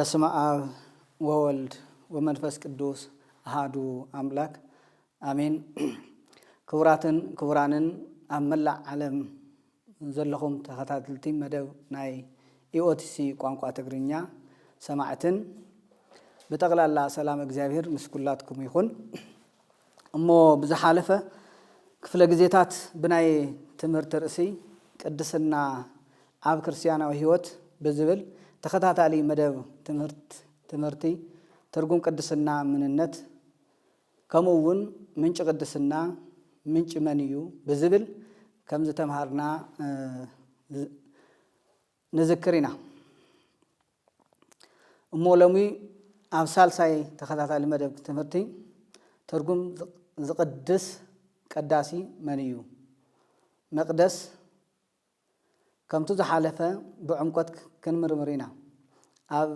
በስመ አብ ወወልድ ወመንፈስ ቅዱስ አሐዱ አምላክ አሜን። ክቡራትን ክቡራንን ኣብ መላእ ዓለም ዘለኹም ተኸታተልቲ መደብ ናይ ኢኦቲሲ ቋንቋ ትግርኛ ሰማዕትን በጠቅላላ ሰላም እግዚአብሔር ምስ ኩላትኩም ይኹን። እሞ ብዝሓለፈ ክፍለ ግዜታት ብናይ ትምህርቲ ርእሲ ቅድስና ኣብ ክርስቲያናዊ ህይወት ብዝብል ተኸታታሊ መደብ ትምህርቲ ትርጉም ቅድስና ምንነት ከምኡውን ምንጭ ቅድስና ምንጭ መን እዩ ብዝብል ከም ዝተምሃርና ንዝክር ኢና። እሞ ሎሚ ኣብ ሳልሳይ ተኸታታሊ መደብ ትምህርቲ ትርጉም ዝቅድስ ቀዳሲ መን እዩ መቅደስ ከምቱ ዝሓለፈ ብዕምቆት ክንምርምር ኢና። ኣብ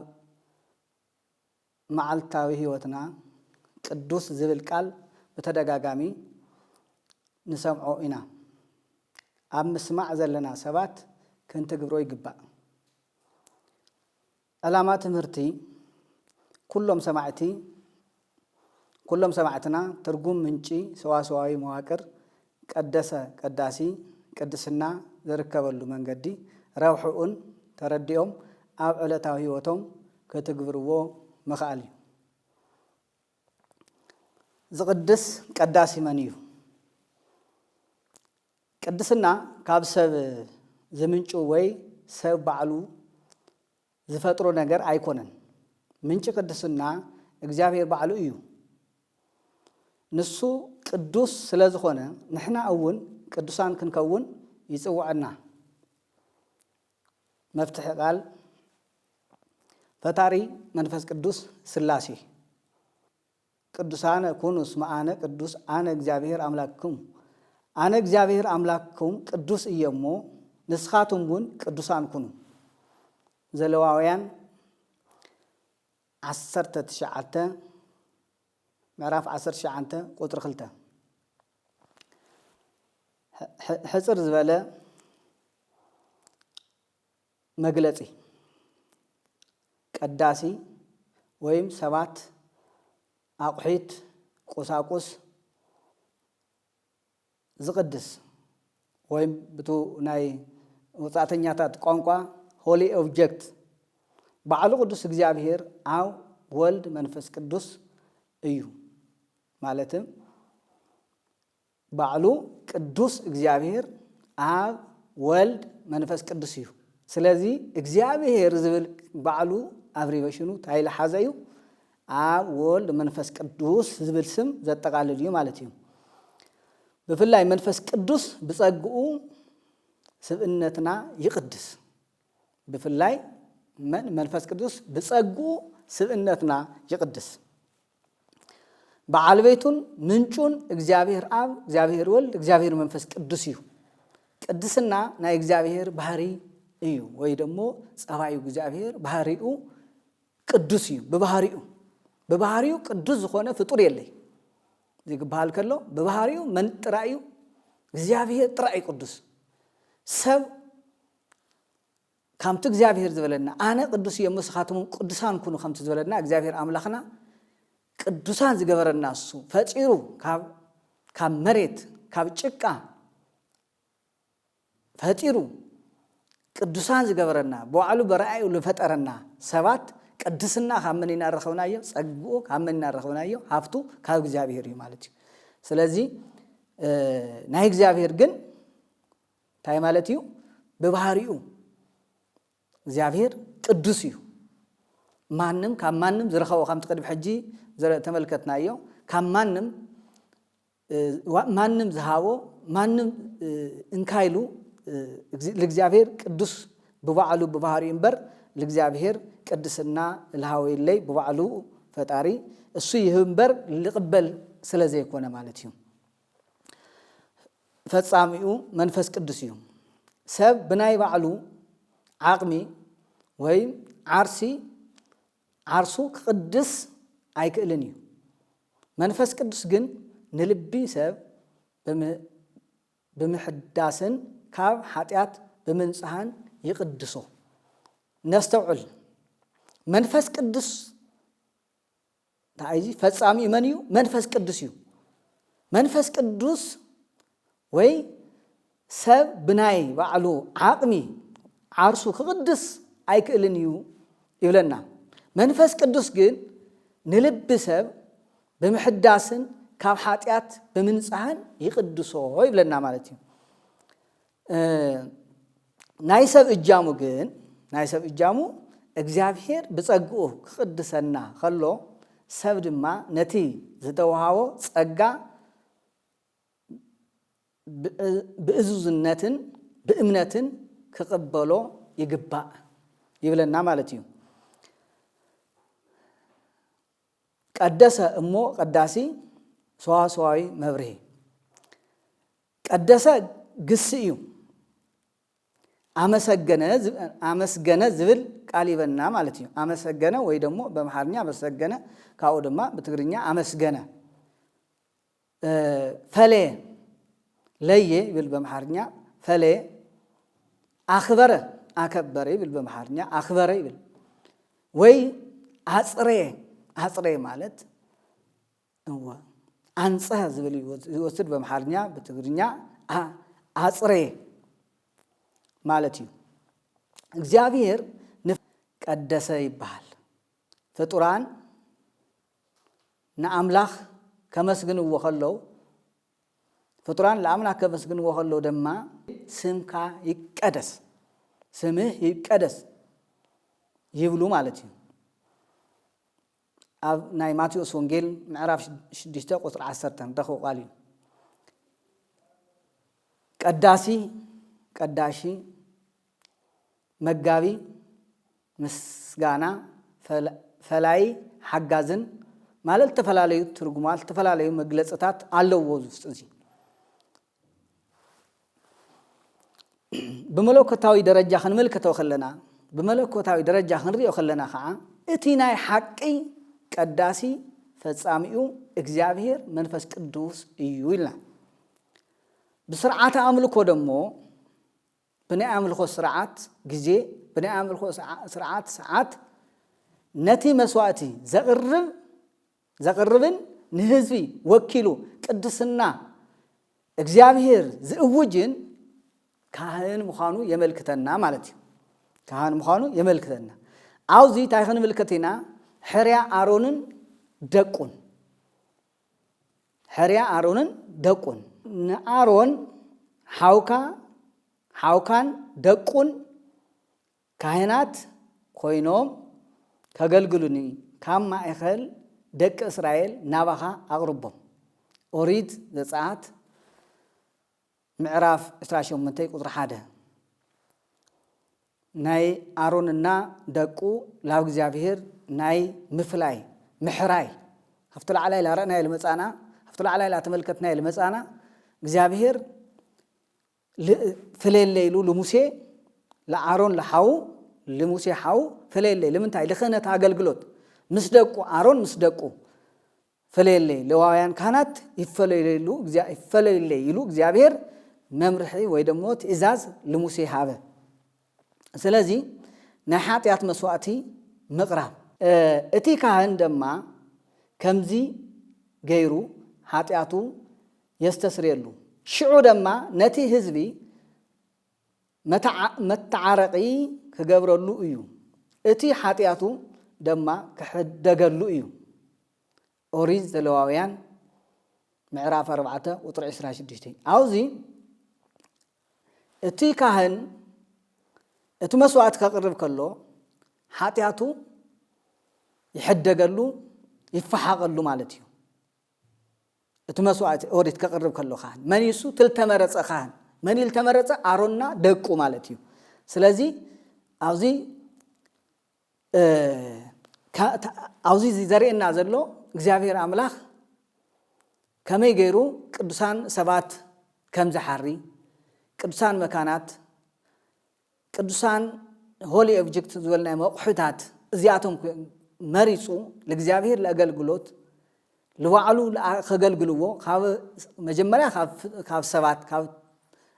መዓልታዊ ህይወትና ቅዱስ ዝብል ቃል በተደጋጋሚ ንሰምዖ ኢና። ኣብ ምስማዕ ዘለና ሰባት ክንትግብሮ ይግባእ። ዕላማ ትምህርቲ ኩሎም ሰማዕትና ትርጉም ምንጪ ሰዋሰዋዊ መዋቅር ቀደሰ ቀዳሲ ቅድስና ዝርከበሉ መንገዲ ረብሑን ተረዲኦም ኣብ ዕለታዊ ህይወቶም ክትግብርዎ መኽኣል እዩ። ዝቅድስ ቀዳሲ መን እዩ? ቅድስና ካብ ሰብ ዝምንጩ ወይ ሰብ ባዕሉ ዝፈጥሮ ነገር ኣይኮነን። ምንጭ ቅድስና እግዚአብሔር ባዕሉ እዩ። ንሱ ቅዱስ ስለ ዝኾነ ንሕና እውን ቅዱሳን ክንከውን ይጽውዐና። መፍትሒ ቃል ፈጣሪ መንፈስ ቅዱስ ስላሴ ቅዱሳነ ኩኑ እስመ አነ ቅዱስ አነ እግዚአብሔር አምላክኩም አነ እግዚአብሔር አምላክኩም ቅዱስ እየሞ ንስኻቱም እውን ቅዱሳን ኩኑ። ዘለዋውያን 19 ምዕራፍ 19 ቁጥሪ 2 ሕፅር ዝበለ መግለጺ ቀዳሲ ወይም ሰባት አቁሒት ቁሳቁስ ዝቅድስ ወይም ብቱ ናይ ወጻተኛታት ቋንቋ ሆሊ ኦብጀክት ባዕሉ ቅዱስ እግዚአብሔር ኣብ ወልድ መንፈስ ቅዱስ እዩ። ማለትም ባዕሉ ቅዱስ እግዚአብሔር ኣብ ወልድ መንፈስ ቅዱስ እዩ። ስለዚ እግዚአብሔር ዝብል ባዕሉ ኣብ ሪቨሽኑ ታይለ ሓዘዩ ኣብ ወልድ መንፈስ ቅዱስ ዝብል ስም ዘጠቃልል እዩ ማለት እዩ። ብፍላይ መንፈስ ቅዱስ ብጸግኡ ስብእነትና ይቅድስ። ብፍላይ መንፈስ ቅዱስ ብጸግኡ ስብእነትና ይቅድስ። በዓል ቤቱን ምንጩን እግዚአብሔር አብ እግዚአብሔር ወልድ እግዚአብሔር መንፈስ ቅዱስ እዩ። ቅድስና ናይ እግዚአብሔር ባህሪ እዩ ወይ ደሞ ጸባዩ እግዚአብሔር ባህሪኡ ቅዱስ እዩ። በባህሪው ቅዱስ ዝኾነ ፍጡር የለይ ዝግባል ከሎ በባህሪው መን ጥራዩ እግዚአብሔር ጥራይ ቅዱስ ሰብ ከምቲ እግዚአብሔር ዝበለና አነ ቅዱስ እየ መስኻቱም ቅዱሳን ኩኑ ከምቲ ዝበለና እግዚአብሔር አምላኽና ቅዱሳን ዝገበረና እሱ ፈጪሩ ካብ መሬት ካብ ጭቃ ፈጪሩ ቅዱሳን ዝገበረና በባዕሉ በራእዩ ለፈጠረና ሰባት ቅድስና ካብ መን እናረኸብናዮ ጸግኡ ካብ መን እናረኸብናዮ ሃፍቱ ካብ እግዚአብሔር እዩ ማለት እዩ። ስለዚ ናይ እግዚአብሔር ግን ታይ ማለት እዩ? በባህሪኡ እግዚአብሔር ቅዱስ እዩ። ማንም ካብ ማንም ዝረኸቦ ከም ተቀድም ሕጂ ተመልከትናዮ ካብ ማንም ዝሃቦ ማንም እንካይሉ ለእግዚአብሔር ቅዱስ በባዕሉ በባህሪኡ እምበር ለእግዚአብሔር ቅድስና ለሃወይለይ በባዕሉ ፈጣሪ እሱ ይህምበር ልቅበል ስለዘይኮነ ማለት እዩ። ፈጻሚኡ መንፈስ ቅዱስ እዩ። ሰብ ብናይ ባዕሉ ዓቅሚ ወይ ዓርሱ ክቅድስ ኣይክእልን እዩ። መንፈስ ቅዱስ ግን ንልቢ ሰብ ብምሕዳስን ካብ ኃጢአት ብምንጽሃን ይቅድሶ። ነስተውዕል መንፈስ ቅዱስ ታይዚ ፈጻሚ መንዩ መንፈስ ቅዱስ እዩ መንፈስ ቅዱስ ወይ ሰብ ብናይ ባዕሉ ዓቅሚ ዓርሱ ክቅድስ ኣይክእልን እዩ ይብለና መንፈስ ቅዱስ ግን ንልብ ሰብ ብምሕዳስን ካብ ኃጢአት ብምንጻህን ይቅድሶ ይብለና ማለት እዩ ናይ ሰብ እጃሙ ግን ናይ ሰብ እጃሙ እግዚአብሔር ብጸግኡ ክቅድሰና ከሎ ሰብ ድማ ነቲ ዝተወሃቦ ጸጋ ብእዙዝነትን ብእምነትን ክቅበሎ ይግባእ ይብለና ማለት እዩ ቀደሰ እሞ ቀዳሲ ሰዋሰዋዊ መብርሂ ቀደሰ ግስ እዩ አመስገነ ዝብል ቃል ይበና ማለት እዩ አመሰገነ ወይ ደግሞ በመሐርኛ አመሰገነ ካው ድማ በትግርኛ አመስገነ ፈለ ለየ ይብል በመሐርኛ ፈለ አኽበረ አከበረ ይብል በመሐርኛ አኽበረ ይብል ወይ አጽሬ ማለት እዋ አንጸህ ዝብል ይወስድ በመሐርኛ በትግርኛ አጽሬ ማለት እዩ እግዚአብሔር ቀደሰ ይባል ፍጡራን ንአምላኽ ከመስግንዎ ከለው ፍጡራን ለአምላኽ ከመስግንዎ ከለው ድማ ስምካ ይቀደስ ስምህ ይቀደስ ይብሉ ማለት እዩ ኣብ ናይ ማቴዎስ ወንጌል ምዕራፍ 6 ቁጥር 10 ተኸው ቃል እዩ ቀዳሺ መጋቢ ምስጋና ፈላይ ሓጋዝን ማለት ተፈላለዩ ትርጉማት ተፈላለዩ መግለጽታት ኣለዎ ውስጥ እዚ በመለኮታዊ ደረጃ ክንመልከተው ከለና በመለኮታዊ ደረጃ ክንሪኦ ከለና ከዓ እቲ ናይ ሓቂ ቀዳሲ ፈጻሚኡ እግዚአብሔር መንፈስ ቅዱስ እዩ ይልና ብስርዓተ አምልኮ ደሞ ብናይ አምልኮ ስርዓት ጊዜ ብናይ አምልኮ ስርዓት ሰዓት ነቲ መስዋዕቲ ዘቅርብን ንህዝቢ ወኪሉ ቅድስና እግዚአብሔር ዝእውጅን ካህን ምዃኑ የመልክተና ማለት እዩ ካህን ምዃኑ የመልክተና አውዚ ታይኸን ምልክቲና ሕርያ አሮንን ደቁን ንአሮን ሓውካን ደቁን ካህናት ኮይኖም ከገልግሉኒ ካብ ማእኸል ደቂ እስራኤል ናባኻ አቅርቦም ኦሪት ዘጸአት ምዕራፍ 28 ቁጥር 1 ናይ አሮንና ደቁ ላብ እግዚአብሔር ናይ ምፍላይ ምሕራይ ከፍቶ ላዕላይ ላረእና የልመጻና ከፍቶ ላዕላይ ላተመልከትና የልመጻና እግዚአብሔር ፍለለይሉ ለሙሴ ለአሮን ለሐው ለሙሴ ሐው ፍለለይ ለምንታይ ለኽህነት አገልግሎት ምስደቁ አሮን ምስደቁ ፍለለይ ለዋውያን ካህናት ይፈለይሉ እግዚአብሔር መምርሒ ወይ ደሞ ትእዛዝ ለሙሴ ሃበ ስለዚ ናይ ኃጢአት መስዋዕቲ ምቅራብ እቲ ካህን ደማ ከምዚ ገይሩ ኃጢአቱ የስተስርየሉ ሽዑ ደማ ነቲ ህዝቢ መተዓረቂ ክገብረሉ እዩ እቲ ኃጢአቱ ደማ ክሕደገሉ እዩ ኦሪት ዘሌዋውያን ምዕራፍ 4 ቁጥር 26 አውዚ እቲ ካህን እቲ መስዋዕት ከቅርብ ከሎ ኃጢአቱ ይሕደገሉ ይፈሓቀሉ ማለት እዩ እቲ መስዋዕት ኦሪት ከቅርብ ከሎ ካህን መን ይሱ ትልተመረጸ ካህን መን ይልተመረጸ አሮንና ደቁ ማለት እዩ ስለዚ አውዚ ዘርእየና ዘሎ እግዚአብሔር አምላኽ ከመይ ገይሩ ቅዱሳን ሰባት ከም ዝሓሪ ቅዱሳን መካናት ቅዱሳን ሆሊ ኦብጀክት ዝበልና መቁሑታት እዚአቶም መሪጹ ለእግዚአብሔር ለአገልግሎት ለዋዕሉ ከገልግልዎ ካብ መጀመሪያ ካብ ሰባት ካብ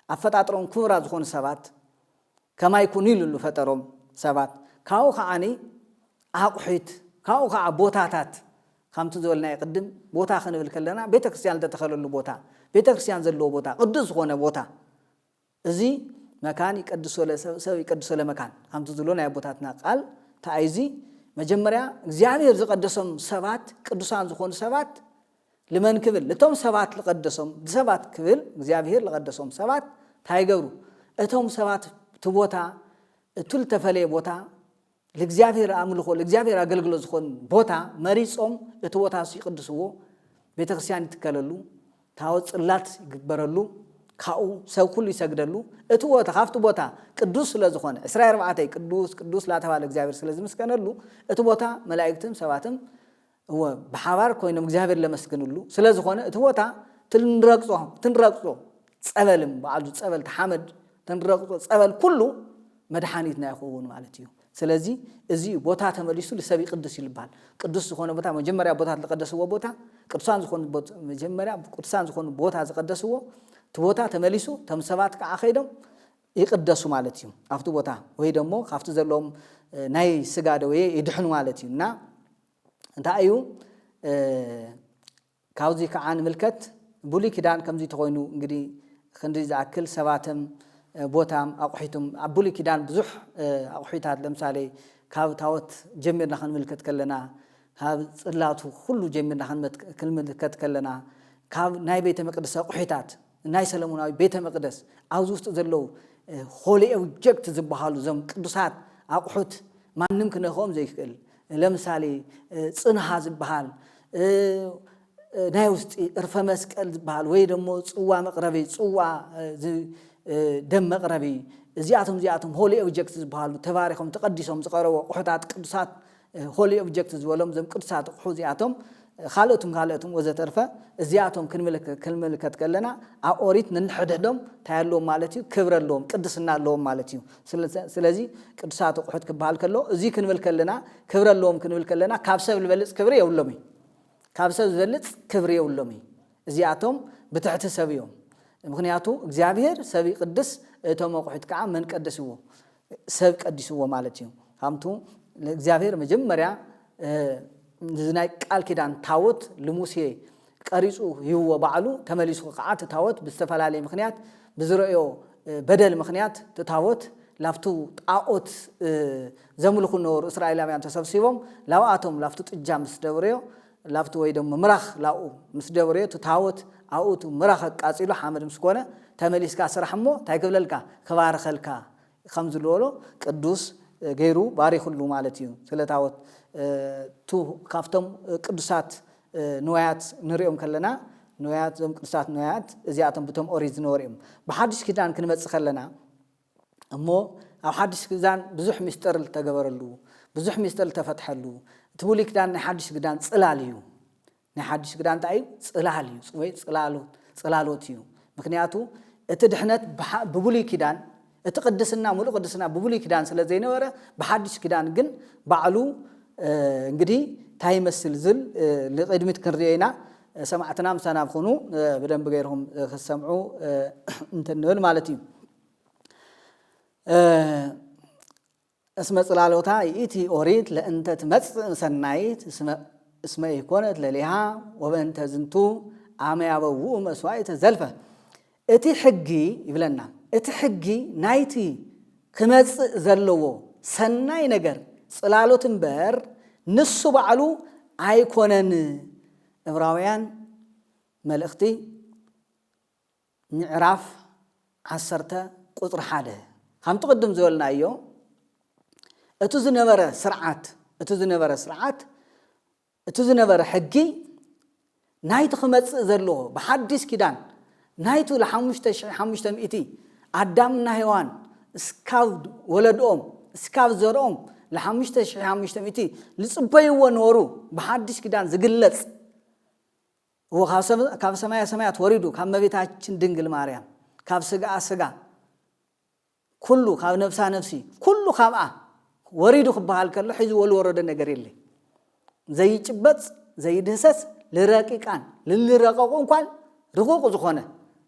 አፈጣጥሮም ክብራ ዝኾኑ ሰባት ከማይ ኩኑ ኢሉ ፈጠሮም ሰባት ካው ከዓኒ ኣቑሒት ካብኡ ከዓ ቦታታት ከምቲ ዝበልና ይቅድም ቦታ ክንብል ከለና ቤተክርስትያን ተተኸለሉ ቦታ ቤተክርስትያን ዘለዎ ቦታ ቅዱስ ዝኾነ ቦታ እዚ መካን ይቀድስ ወለ ሰብ ይቀድስ ወለ መካን ከምቲ ዝብሎና ቦታትና ቃል ታይዚ መጀመሪያ እግዚአብሔር ዝቀደሶም ሰባት ቅዱሳን ዝኾኑ ሰባት ለመን ክብል ለቶም ሰባት ለቀደሶም ሰባት ክብል እግዚአብሔር ለቀደሶም ሰባት ታይገብሩ እቶም ሰባት ትቦታ እቱል ተፈለየ ቦታ ለእግዚአብሔር አምልኮ ለእግዚአብሔር አገልግሎት ዝኾን ቦታ መሪጾም እቲ ቦታ ሲቅድስዎ ቤተክርስቲያን ይትከለሉ ታወት ጽላት ይግበረሉ ካኡ ሰብ ሁሉ ይሰግደሉ እቲ ቦታ ካፍቱ ቦታ ቅዱስ ስለዝኾነ እስራኤል ባዓታይ ቅዱስ ቅዱስ ላተባለ እግዚአብሔር ስለዝምስከነሉ እቲ ቦታ መላእክትም ሰባትም በሐባር ኮይኖም እግዚአብሔር ለመስገኑሉ ስለዝኾነ እቲ ቦታ ትንረቅጾ ጸበልም ባዓሉ ጸበል ተሐመድ ትንረቅጾ ጸበል ኩሉ መድኃኒትና ይኸውን ማለት እዩ ስለዚህ እዚ ቦታ ተመሊሱ ለሰብ ቅዱስ ይልባል ቅዱስ ዝኾነ ቦታ መጀመሪያ ቦታ ተቀደስዎ ቦታ ቅዱሳን ዝኾኑ ቦታ መጀመሪያ ቅዱሳን ዝኾኑ ቦታ ዝቀደስዎ ቦታ ተመሊሱ ተም ሰባት ከዓ ኸይዶም ይቅደሱ ማለት እዩ አፍቱ ቦታ ወይ ደሞ ካፍቱ ዘሎም ናይ ስጋ ደዌ ይድሕኑ ማለት እዩና እንታይ እዩ ካውዚ ከዓ ንምልከት ብሉይ ኪዳን ከምዚ ተኮይኑ እንግዲህ ክንዲ ዝአክል ሰባተም ቦታም አቁሒቱም አብሉይ ኪዳን ብዙሕ አቁሒታት ለምሳሌ ካብ ታወት ጀሚርና ክንምልከት ከለና ካብ ጽላቱ ሁሉ ጀሚርና ክንምልከት ከለና ካብ ናይ ቤተ መቅደስ አቁሒታት ናይ ሰለሞናዊ ቤተ መቅደስ አውዝ ውስጥ ዘለው ሆሊ ኦብጀክት ዝበሃሉ ዘም ቅዱሳት አቁሑት ማንም ክነኾም ዘይክእል ለምሳሌ ጽንሃ ዝበሃል ናይ ውስጥ እርፈ መስቀል ዝበሃል ወይ ደሞ ጽዋ መቅረቢ ጽዋ ደም መቅረቢ እዚአቶም ሆሊ ኦብጀክት ዝበሃሉ ተባሪኾም ተቀዲሶም ዝቀረቡ አቁሑታት ቅዱሳት ሆሊ ኦብጀክት ዝበሎም ዘም ቅዱሳት አቁሑ እዚአቶም ካልኦቱም ወዘተርፈ እዚአቶም ክንምልከት ከለና አኦሪት ንንሕደዶም ታያሎም ማለት እዩ ክብረሎም ቅድስና ኣለዎም ማለት እዩ ስለዚህ ቅዱሳት አቁሑት ክባል ከሎ እዚ ክንብል ከለና ክብረሎም ክንብል ከለና ካብ ሰብ ዝበልጽ ክብሪ የውሎም ካብ ሰብ ዝበልጽ ክብሪ የውሎም እዚአቶም ብትሕቲ ሰብ እዮም ምክንያቱ እግዚአብሔር ሰብ ቅዱስ እቶም አቁሑት ከዓ መን ቀደስዎ ሰብ ቀዲስዎ ማለት እዩ ከምቱ ለእግዚአብሔር መጀመሪያ ዝናይ ቃል ኪዳን ታወት ለሙሴ ቀሪጹ ይዎ ባዕሉ ተመሊሱ ቃዓት ታወት በስተፈላለየ ምክንያት ብዝረዮ በደል ምክንያት ታወት ላፍቱ ጣዖት ዘምልኹ ኖር እስራኤላውያን ተሰብስቦም ላውአቶም ላፍቱ ጥጃ ምስደብረዮ ላፍቱ ወይ ደሞ ምራኽ ላኡ ምስደብረዮ ታወት አውቱ ምራኽ ቃጺሉ ሐመድ ምስኮነ ተመሊስካ ስራሕሞ ታይክብለልካ ከባርኸልካ ከምዝልወሎ ቅዱስ ገይሩ ባሪኹሉ ማለት እዩ ስለታወት ቱ ካፍቶም ቅዱሳት ንዋያት ንሪኦም ከለና ንዋያት ዘም ቅዱሳት ንዋያት እዚአቶም ብቶም ኦሪት ዝነበሩም በሐዲስ ኪዳን ክንመጽእ ከለና እሞ ኣብ ሐዲስ ኪዳን ብዙሕ ምስጢር ተገበረሉ ብዙሕ ምስጢር ተፈትሐሉ ትብሉይ ኪዳን ናይ ሐዲስ ኪዳን ጽላል እዩ ናይ ሐዲስ ኪዳን እንታይ ጽላል እዩ ወይ ጽላሎት እዩ ምክንያቱ እቲ ድሕነት ብብሉይ ኪዳን እቲ ቅድስና ሙሉ ቅድስና ብብሉይ ኪዳን ስለ ዘይነበረ በሐዲስ ኪዳን ግን ባዕሉ እንግዲህ ታይመስል ዝል ለቅድሚት ክንሪየና ሰማዕትና ምሳና ብኹኑ በደንብ ገይርኩም ክሰምዑ እንተንብል ማለት እዩ እስመ ጽላሎታ ይእቲ ኦሪት ለእንተ ትመጽእ ሰናይት እስመ ይኮነት ለሊሃ ወበእንተ ዝንቱ አመ ያበውኡ መስዋዕተ ዘልፈ እቲ ሕጊ ይብለና እቲ ሕጊ ናይቲ ክመጽእ ዘለዎ ሰናይ ነገር ጽላሎት እምበር ንሱ ባዕሉ አይኮነን ዕብራውያን መልእኽቲ ምዕራፍ 10 ቁጥር 1 ከምቲ ቅድም ዝበልናዮ እቲ ዝነበረ ስርዓት እቲ ዝነበረ ሕጊ ናይቲ ክመጽእ ዘሎ በሐዲስ ኪዳን ናይቱ ለ5500 አዳምና ሔዋን እስካብ ወለዶም እስካብ ዘርኦም ለ5500 ልጽበይዎ ኖሩ በሐዲስ ኪዳን ዝግለጽ ካብ ሰማያ ሰማያት ወሪዱ ካብ መቤታችን ድንግል ማርያም ካብ ስጋ ኩሉ ካብ ነፍሳ ነፍሲ ኩሉ ካብአ ወሪዱ ክበሃል ከሎ ሒዙ ወልወረደ ነገር የለ ዘይጭበጽ ዘይድህሰስ ለረቂቃን ለልረቀቁ እንኳን ረቆቁ ዝኾነ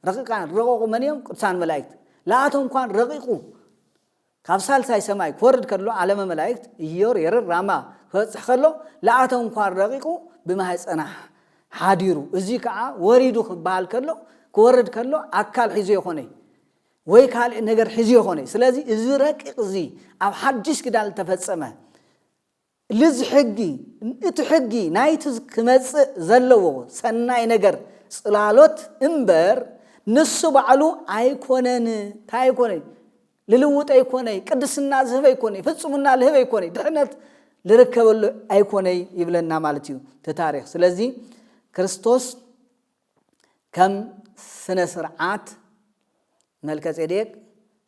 ረቂቃን ረቆቁ መንዮም ቅዱሳን መላእክት ለአቶም እንኳን ረቂቁ ካብ ሳልሳይ ሰማይ ክወርድ ከሎ ዓለመ መላእክት ኢዮር የርር ራማ ክበፅሕ ከሎ ለኣቶም እንኳን ረቂቁ ብማህፀና ሓዲሩ እዚ ከዓ ወሪዱ ክበሃል ከሎ ክወርድ ከሎ ኣካል ሒዙ ይኾነ ወይ ካልእ ነገር ሒዙ ይኾነ ስለዚ እዚ ረቂቅ እዚ ኣብ ሓድሽ ክዳን ተፈጸመ ልዝ ሕጊ እቲ ሕጊ ናይቲ ክመጽእ ዘለዎ ሰናይ ነገር ጽላሎት እምበር ንሱ ባዕሉ ኣይኮነን ታይኮነን ልልውጥ ኣይኮነይ ቅድስና ዝህበ ኣይኮነይ ፍጹምና ልህበ ኣይኮነይ ድሕነት ልርከበሉ ኣይኮነይ ይብለና ማለት እዩ ተታሪኽ ስለዚ ክርስቶስ ከም ስነ ስርዓት መልከ ጼዴቅ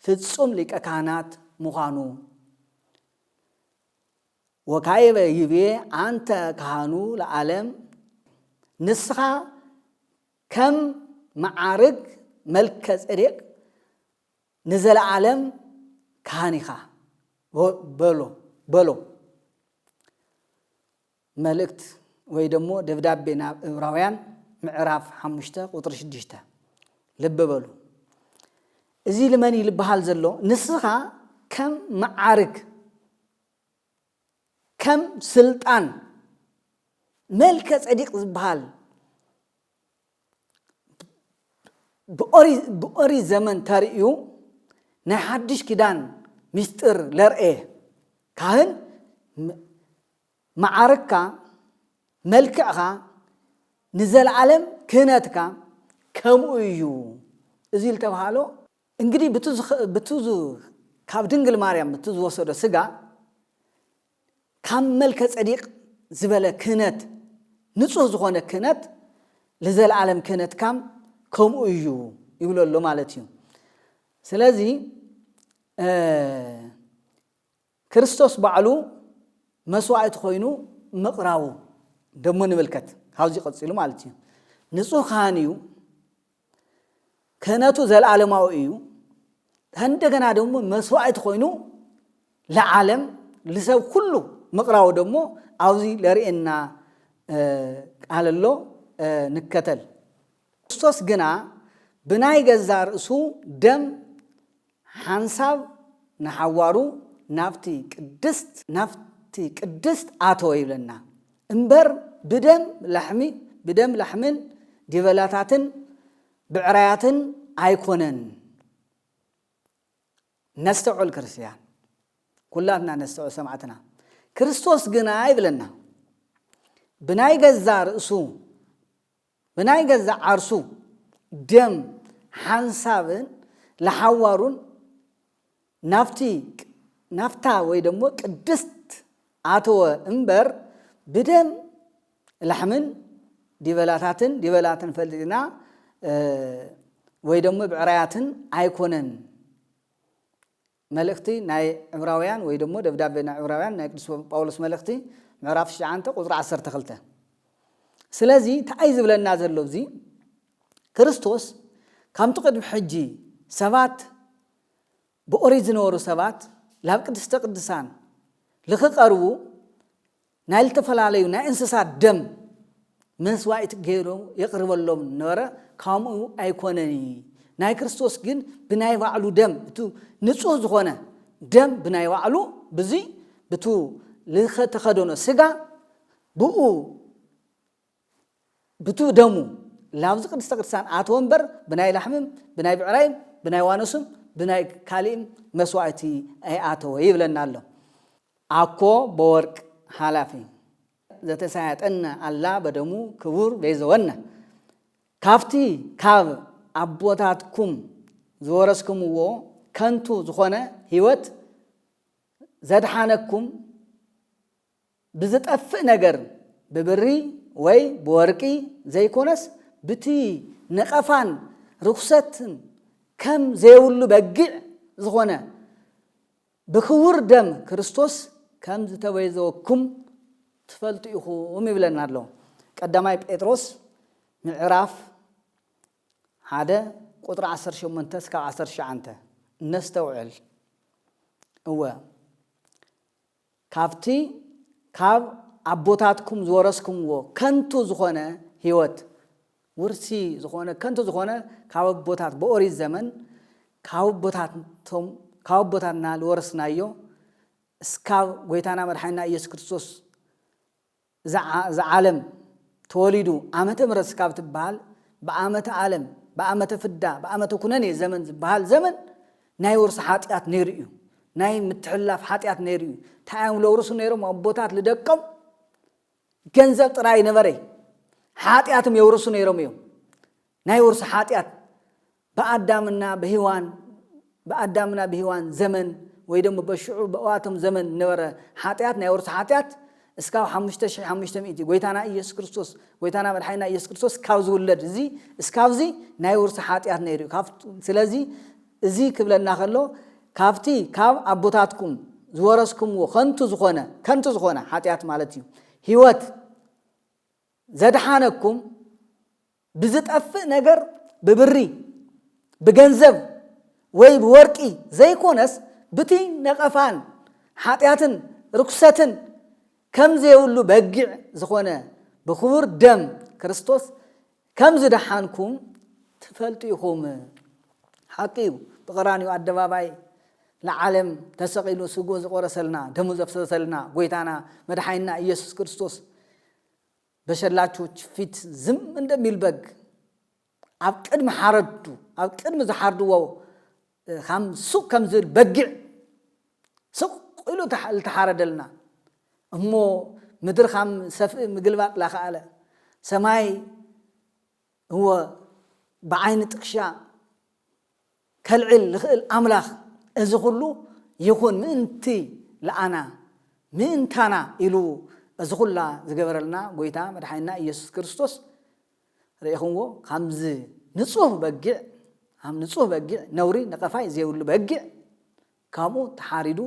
ፍጹም ሊቀ ካህናት ምዃኑ ወካይበ ይቤ አንተ ካህኑ ለዓለም ንስኻ ከም ማዕርግ መልከ ጼዴቅ ንዘለዓለም ካህኒኻ በሎ መልእክት ወይ ደሞ ደብዳቤ ናብ ዕብራውያን ምዕራፍ 5 ቁጥር 6 ልብ በሉ እዚ ለመን ይልበሃል ዘሎ ንስኻ ከም ማዕርግ ከም ስልጣን መልከ ጼዴቅ ዝበሃል ብኦሪ ዘመን ተርእዩ ናይ ሓድሽ ኪዳን ምስጢር ለርኤ ካህን ማዕርግካ መልክዕኻ ንዘለዓለም ክህነትካ ከምኡ እዩ እዚ ልተባሃሎ እንግዲህ ብትዙ ካብ ድንግል ማርያም ብትዝወሰዶ ስጋ ካብ መልከ ጼዴቅ ዝበለ ክህነት ንጹህ ዝኾነ ክህነት ለዘለዓለም ክህነት ከምኡ እዩ ይብለሎ ማለት እዩ ስለዚ ክርስቶስ ባዕሉ መስዋዕት ኮይኑ ምቕራቡ ደሞ ንመልከት ካብዚ ቀጽሉ ማለት እዩ ንጹህ ካህን እዩ ክህነቱ ዘለዓለማዊ እዩ እንደገና ደሞ መስዋዕት ኮይኑ ለዓለም ለሰብ ኩሉ ምቕራቡ ደሞ ኣብዚ ለርኤና ቃለሎ ንከተል ክርስቶስ ግና ብናይ ገዛ ርእሱ ደም ሓንሳብ ንሓዋሩ ናፍቲ ቅድስት ኣተወ ይብለና እምበር ብደም ላሕምን ዲበላታትን ብዕራያትን ኣይኮነን ነስተውዕል ክርስቲያን ኩላትና ነስተውዕል ሰማዕትና ክርስቶስ ግና ይብለና ብናይ ገዛ ርእሱ ብናይ ገዛ ዓርሱ ደም ሓንሳብን ለሓዋሩን ናፍታ ወይ ደሞ ቅድስት ኣተወ እምበር ብደም ላሕምን ዲበላታትን ፈልጥና ወይ ደሞ ብዕራያትን ኣይኮነን መልእክቲ ናይ ዕብራውያን ወይ ደሞ ደብዳቤ ናይ ዕብራውያን ናይ ቅዱስ ጳውሎስ መልእክቲ ምዕራፍ 9 ቁጥር 12 ስለዚ እንታይ ዝብለና ዘሎ እዚ ክርስቶስ ከምቲ ቅድሚ ሕጂ ሰባት ብኦሪት ዝነበሩ ሰባት ላብ ቅድስተ ቅዱሳን ልኽቐርቡ ናይ ዝተፈላለዩ ናይ እንስሳት ደም መስዋዕት ገይሩ ይቕርበሎም ነበረ ከምኡ ኣይኮነን ናይ ክርስቶስ ግን ብናይ ባዕሉ ደም እቱ ንጹህ ዝኾነ ደም ብናይ ባዕሉ በዚ ብቱ ልኸተኸደኖ ስጋ ብቱ ደሙ ላብዚ ቅድስተ ቅዱሳን ኣተወ እምበር ብናይ ላሕምም ብናይ ብዕራይም ብናይ ዋኖስም ብናይ ካልእም መስዋዕቲ ኣይኣተወ ይብለና ኣሎ ኣኮ በወርቅ ሓላፊ ዘተሳያጠና ኣላ በደሙ ክቡር ቤዘወና ካፍቲ ካብ ኣቦታትኩም ዝወረስኩምዎ ከንቱ ዝኾነ ህይወት ዘድሓነኩም ብዝጠፍእ ነገር ብብሪ ወይ በወርቂ ዘይኮነስ ብቲ ነቐፋን ርኩሰትን ከም ዘይብሉ በጊዕ ዝኾነ ብክቡር ደም ክርስቶስ ከም ዝተበይዘወኩም ትፈልጡ ኢኹም ይብለና ኣሎ ቀዳማይ ጴጥሮስ ምዕራፍ 1 ቁጥር 18 እስካብ 19 ነስተውዕል ካብቲ ካብ ኣቦታትኩም ዝወረስኩምዎ ከንቱ ዝኾነ ህይወት ውርሲ ዝኾነ ከንቱ ዝኾነ ካብ ኣቦታት በኦሪት ዘመን ካብ ኣቦታቶም ካቦታና ለወርስናዮ እስካብ ጎይታና መድኃኒና ኢየሱስ ክርስቶስ ዘዓለም ተወሊዱ ዓመተ ምሕረት እስካብ ትበሃል በዓመተ ዓለም በዓመተ ፍዳ በዓመተ ኩነኔ ዘመን ዝበሃል ዘመን ናይ ወርስ ኃጢአት ነይሩ እዩ ናይ ምትሕላፍ ኃጢአት ነይሩ እዩ ታያም ለወርሱ ነይሮም አቦታት ልደቀም ገንዘብ ጥራይ ነበረይ ኃጢአትም የወርሱ ነይሮም እዩ ናይ ወርስ ኃጢአት በአዳምና በሔዋን ዘመን ወይ ደግሞ በሽዑ በዋቶም ዘመን ነበረ ኃጢአት ናይ ወርስ ኃጢአት እስካብ 5500 ጎይታና ኢየሱስ ክርስቶስ ጎይታና መድኃኒና ኢየሱስ ክርስቶስ ካብ ዝውለድ እዚ እስካብዚ ናይ ወርስ ኃጢአት ነይሩ ስለዚ እዚ ክብለና ከሎ ካብቲ ካብ አቦታትኩም ዝወረስኩምዎ ከንቱ ዝኾነ ኃጢአት ማለት እዩ ህይወት ዘድሓነኩም ብዝጠፍእ ነገር ብብሪ بجنزب ወይ بورቂ ዘይኮነስ ብቲ ነቀፋን ኃጢአትን ርኩሰትን ከምዘ ይውሉ በግዕ ዝኾነ በክቡር ደም ክርስቶስ ከምዝ ደሓንኩም ትፈልጡኹም ሐቂው በቀራንዮ አደባባይ ለዓለም ተሰቂሉ ስጎ ዝቆረሰልና ደሙ ዘፍሰሰልና ጎይታና መድኃኒና ኢየሱስ ክርስቶስ በሸላቾች ፊት ዝም እንደሚል በግ ኣብ ቅድሚ ሓረዱ ኣብ ቅድሚ ዝሓርድዎ ከም ሱቅ ከም ዝብል በግዕ ሱቅ ኢሉ ተሓረደልና እሞ ምድር ከም ሰፍእ ምግልባጥ ላኸኣለ ሰማይ هو بعين ጥቅሻ ከልዕል ልኽእል አምላኽ እዚ ሁሉ ይኹን ምእንቲ ለአና ምእንታና ኢሉ እዚ ሁላ ዝገበረልና ጎይታ መድኃኒና ኢየሱስ ክርስቶስ ረኢኹምዎ ከምዚ ንጹህ በግዕ ነውሪ ነቀፋይ ዘይብሉ በግዕ ከምኡ ተሓሪዱ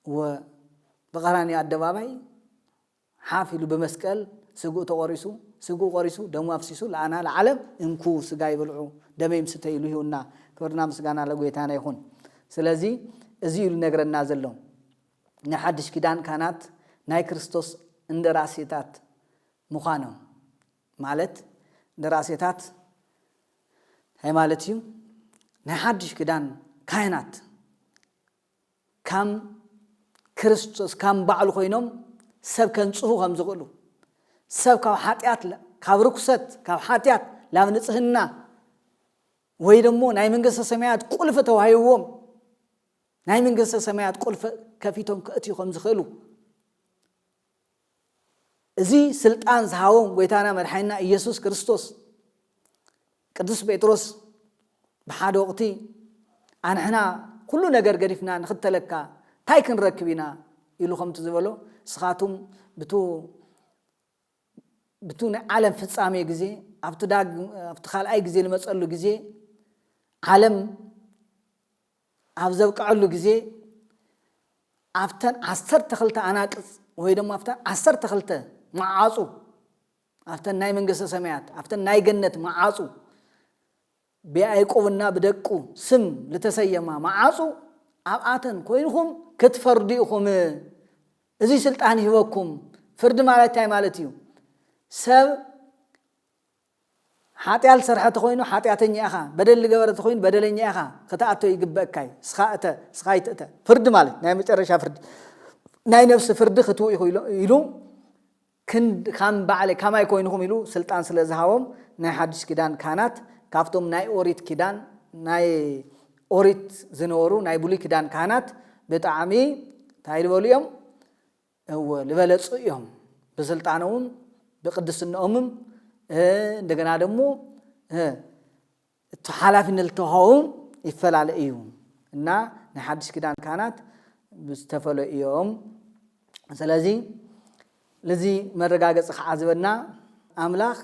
ወበቀራንዮ አደባባይ ሓፊሉ በመስቀል ስጉእ ተቆሪሱ ስጉእ ቆሪሱ ደሙ አፍሲሱ ለአና ለዓለም እንኩ ስጋ ይብልዑ ደመይም ስተይሉ ይሁና ክብርና ምስጋና ለጎይታና ይሁን ስለዚ እዚ ይሉ ነገርና ዘሎ ናይ ሓድሽ ኪዳን ካህናት ናይ ክርስቶስ እንደራሴታት ምዃኖም ማለት እንደራሴታት ሃይ ማለት እዩ ናይ ሓድሽ ኪዳን ካህናት ከም ክርስቶስ ከም ባዕሉ ኮይኖም ሰብ ከንጽሁ ከም ዝኽእሉ ሰብ ካብ ኃጢአት ካብ ርኩሰት ካብ ኃጢአት ላብ ንጽህና ወይ ደሞ ናይ መንግስተ ሰማያት ቁልፍ ተዋሂቦም ናይ መንግስተ ሰማያት ቁልፍ ከፊቶም ከእትዩ ከም ዝኽእሉ እዚ ስልጣን ዝሃቦም ጎይታና መድኃኒና ኢየሱስ ክርስቶስ ቅዱስ ጴጥሮስ በሓደ ወቅቲ አንሕና ኩሉ ነገር ገዲፍና ንኽተለካ ታይ ክንረክብ ኢና ኢሉ ከምቲ ዝበሎ ስኻቱም ብቱ ናይ ዓለም ፍጻሜ ጊዜ ኣብቲ ካልኣይ ጊዜ ልመጸሉ ጊዜ ዓለም ኣብ ዘብቅዐሉ ጊዜ ኣብተን 12 ኣናቅጽ ወይ ደሞ ኣብተን 12 መዓጹ ኣብተን ናይ መንግስተ ሰማያት ኣብተን ናይ ገነት መዓጹ በያዕቆብና በደቁ ስም ለተሰየማ መዓጹ ኣብኣተን ኮይንኩም ክትፈርዱ ኢኹም እዚ ስልጣን ይወኩም ፍርድ ማለት ታይ ማለት እዩ ሰብ ኃጢአት ሰርሐተ ኮይኑ ኃጢአተኛ ኢኻ በደል ገበረተ ኮይኑ በደለኛ ኢኻ ከተኣቶ ይግበእካይ ስኻይተ ፍርድ ማለት ናይ መጨረሻ ፍርድ ናይ ነፍስ ፍርድ ክትው ኢሉ ከም ባዕለ ከማይ ኮይንኩም ኢሉ ስልጣን ስለ ዝሃቦም ናይ ሓድሽ ኪዳን ካህናት ካብቶም ናይ ኦሪት ኪዳን ናይ ኦሪት ዝነበሩ ናይ ብሉይ ኪዳን ካህናት ብጣዕሚ ታይልበሉ እዮም ልበለጹ እዮም በስልጣኖም በቅድስናኦም እንደገና ደግሞ ተሐላፊነት ተሆም ይፈላል እዩ እና ናይ ሓድሽ ኪዳን ካህናት ብዝተፈለ እዮም ስለዚ ለዚ መረጋገጽ ከዓዝበና አምላኽ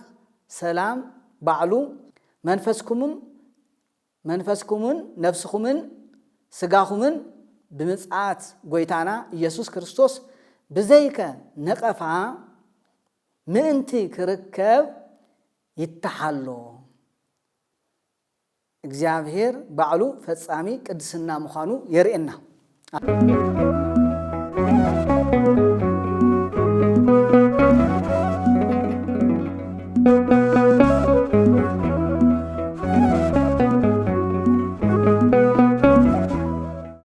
ሰላም ባዕሉ መንፈስኩምን ነፍስኩምን ስጋኩምን ብምጽአት ጎይታና ኢየሱስ ክርስቶስ بزيك نقفا ምእንቲ ክርከብ ይተሐሎ እግዚአብሔር ባዕሉ ፈጻሚ ቅድስና ምዃኑ የርእየና